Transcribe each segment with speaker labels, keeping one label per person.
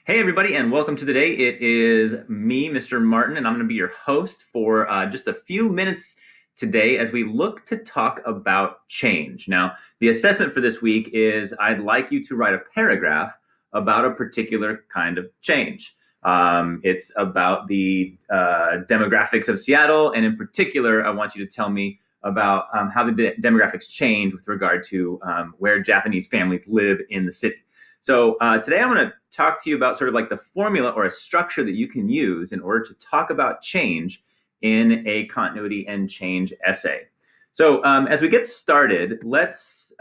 Speaker 1: Hey, everybody, and welcome to the day. It is me, Mr. Martin, and I'm going to be your host for just a few minutes today as we look to talk about change. Now, the assessment for this week is I'd like you to write a paragraph about a particular kind of change. It's about the demographics of Seattle, and in particular, I want you to tell me about how the demographics change with regard to where Japanese families live in the city. So today I'm going to talk to you about sort of like the formula or a structure that you can use in order to talk about change in a continuity and change essay. So as we get started, let's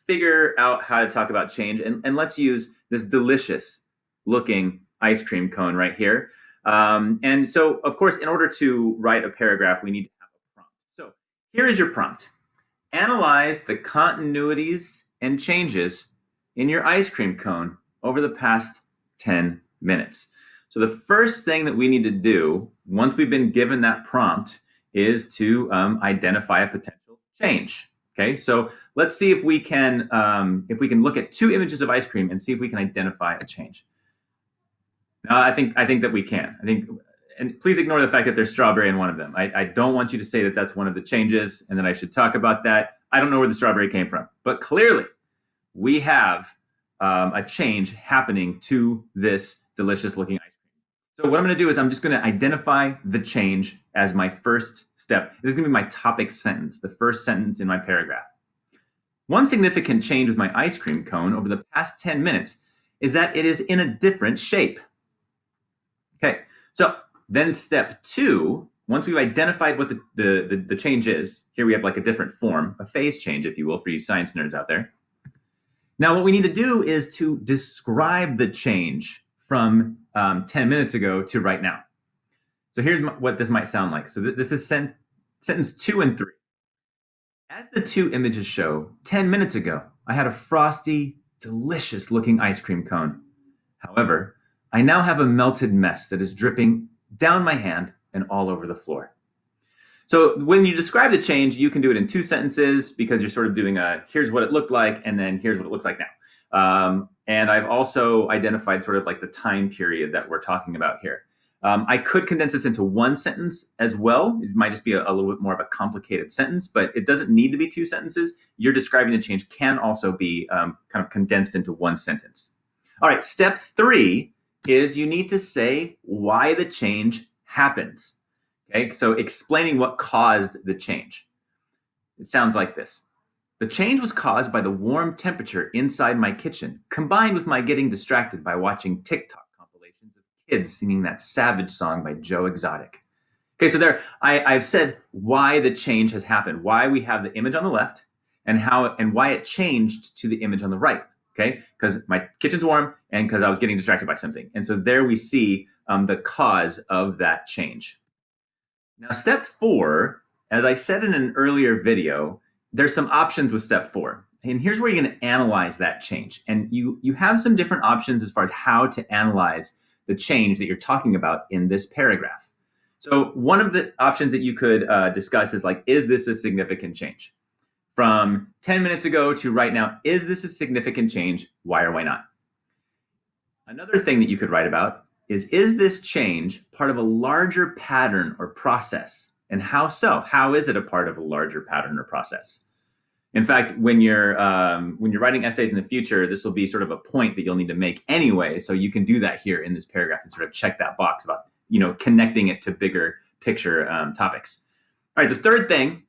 Speaker 1: figure out how to talk about change, and let's use this delicious looking ice cream cone right here. And so, of course, in order to write a paragraph, we need to have a prompt. So here is your prompt. Analyze the continuities and changes in your ice cream cone over the past 10 minutes. So the first thing that we need to do once we've been given that prompt is to identify a potential change. Okay, so let's see if we can look at two images of ice cream and see if we can identify a change. Now, I think that we can. And please ignore the fact that there's strawberry in one of them. I don't want you to say that that's one of the changes and that I should talk about that. I don't know where the strawberry came from, but clearly we have a change happening to this delicious looking ice cream. So what I'm going to do is I'm just going to identify the change as my first step. This is going to be my topic sentence, the first sentence in my paragraph. One significant change with my ice cream cone over the past 10 minutes is that it is in a different shape. Okay, so then step two, once we've identified what the change is, here we have like a different form, a phase change, if you will, for you science nerds out there. Now, what we need to do is to describe the change from 10 minutes ago to right now. So here's what this might sound like. So this is sentence 2 and 3. As the two images show, 10 minutes ago, I had a frosty, delicious looking ice cream cone. However, I now have a melted mess that is dripping down my hand and all over the floor. So when you describe the change, you can do it in two sentences because you're sort of doing here's what it looked like, and then here's what it looks like now. And I've also identified sort of like the time period that we're talking about here. I could condense this into one sentence as well. It might just be a little bit more of a complicated sentence, but it doesn't need to be two sentences. You're describing the change can also be kind of condensed into one sentence. All right, step 3 is you need to say why the change happens. Okay, so explaining what caused the change. It sounds like this. The change was caused by the warm temperature inside my kitchen, combined with my getting distracted by watching TikTok compilations of kids singing that Savage song by Joe Exotic. Okay, so there I've said why the change has happened, why we have the image on the left, and why it changed to the image on the right. Okay, because my kitchen's warm and because I was getting distracted by something. And so there we see the cause of that change. Now, step 4, as I said in an earlier video, there's some options with step 4. And here's where you're going to analyze that change. And you have some different options as far as how to analyze the change that you're talking about in this paragraph. So one of the options that you could discuss is like, is this a significant change? From 10 minutes ago to right now, is this a significant change? Why or why not? Another thing that you could write about is this change part of a larger pattern or process? And how so? How is it a part of a larger pattern or process? In fact, when you're writing essays in the future, this will be sort of a point that you'll need to make anyway. So you can do that here in this paragraph and sort of check that box about connecting it to bigger picture topics. All right, the third thing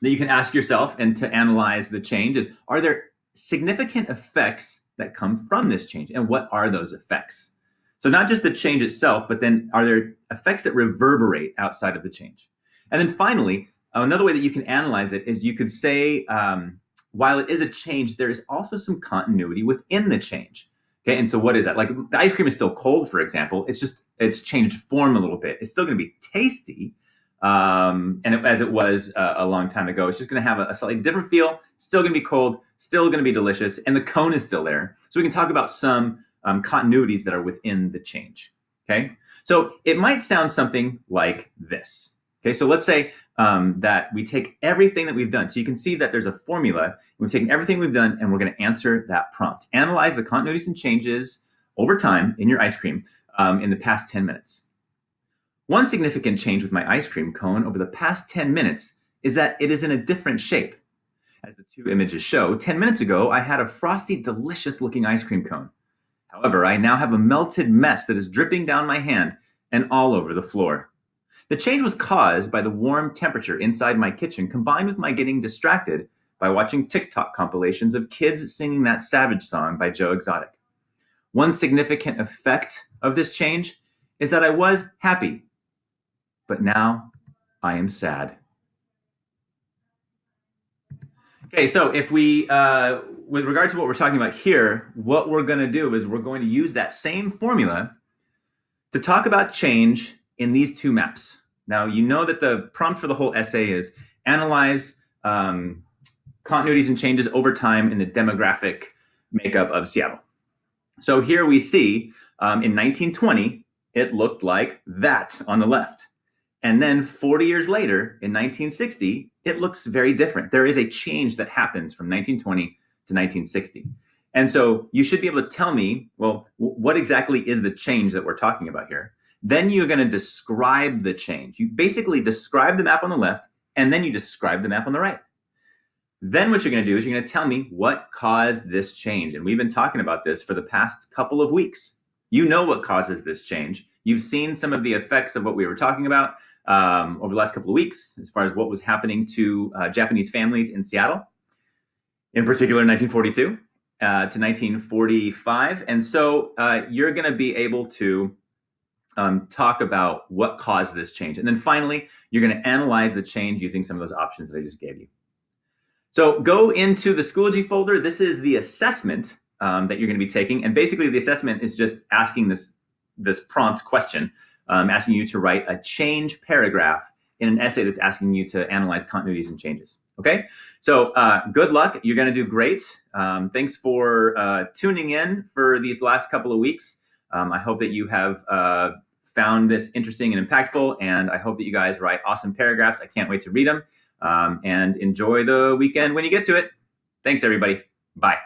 Speaker 1: that you can ask yourself and to analyze the change is, are there significant effects that come from this change? And what are those effects? So not just the change itself, but then are there effects that reverberate outside of the change? And then finally, another way that you can analyze it is you could say, while it is a change, there is also some continuity within the change. Okay, and so what is that? Like the ice cream is still cold, for example. It's changed form a little bit. It's still going to be tasty, as it was a long time ago. It's just going to have a slightly different feel. Still going to be cold. Still going to be delicious, and the cone is still there. So we can talk about some continuities that are within the change. Okay, so it might sound something like this. Okay, so let's say that we take everything that we've done. So you can see that there's a formula. We've taken everything we've done, and we're going to answer that prompt. Analyze the continuities and changes over time in your ice cream in the past 10 minutes. One significant change with my ice cream cone over the past 10 minutes is that it is in a different shape. As the two images show, 10 minutes ago, I had a frosty, delicious looking ice cream cone. However, I now have a melted mess that is dripping down my hand and all over the floor. The change was caused by the warm temperature inside my kitchen combined with my getting distracted by watching TikTok compilations of kids singing that Savage song by Joe Exotic. One significant effect of this change is that I was happy, but now I am sad. Okay, so if we, with regard to what we're talking about here, what we're going to do is we're going to use that same formula to talk about change in these two maps. Now, you know that the prompt for the whole essay is analyze continuities and changes over time in the demographic makeup of Seattle. So here we see in 1920, it looked like that on the left. And then 40 years later, in 1960, it looks very different. There is a change that happens from 1920 to 1960. And so you should be able to tell me, well, what exactly is the change that we're talking about here? Then you're going to describe the change. You basically describe the map on the left, and then you describe the map on the right. Then what you're going to do is you're going to tell me what caused this change. And we've been talking about this for the past couple of weeks. You know what causes this change. You've seen some of the effects of what we were talking about over the last couple of weeks, as far as what was happening to Japanese families in Seattle, in particular 1942 to 1945. And so you're going to be able to talk about what caused this change. And then finally, you're going to analyze the change using some of those options that I just gave you. So go into the Schoology folder. This is the assessment that you're going to be taking. And basically, the assessment is just asking this prompt question, asking you to write a change paragraph in an essay that's asking you to analyze continuities and changes. Okay, so good luck. You're going to do great. Thanks for tuning in for these last couple of weeks. I hope that you have found this interesting and impactful, and I hope that you guys write awesome paragraphs. I can't wait to read them, and enjoy the weekend when you get to it. Thanks, everybody. Bye.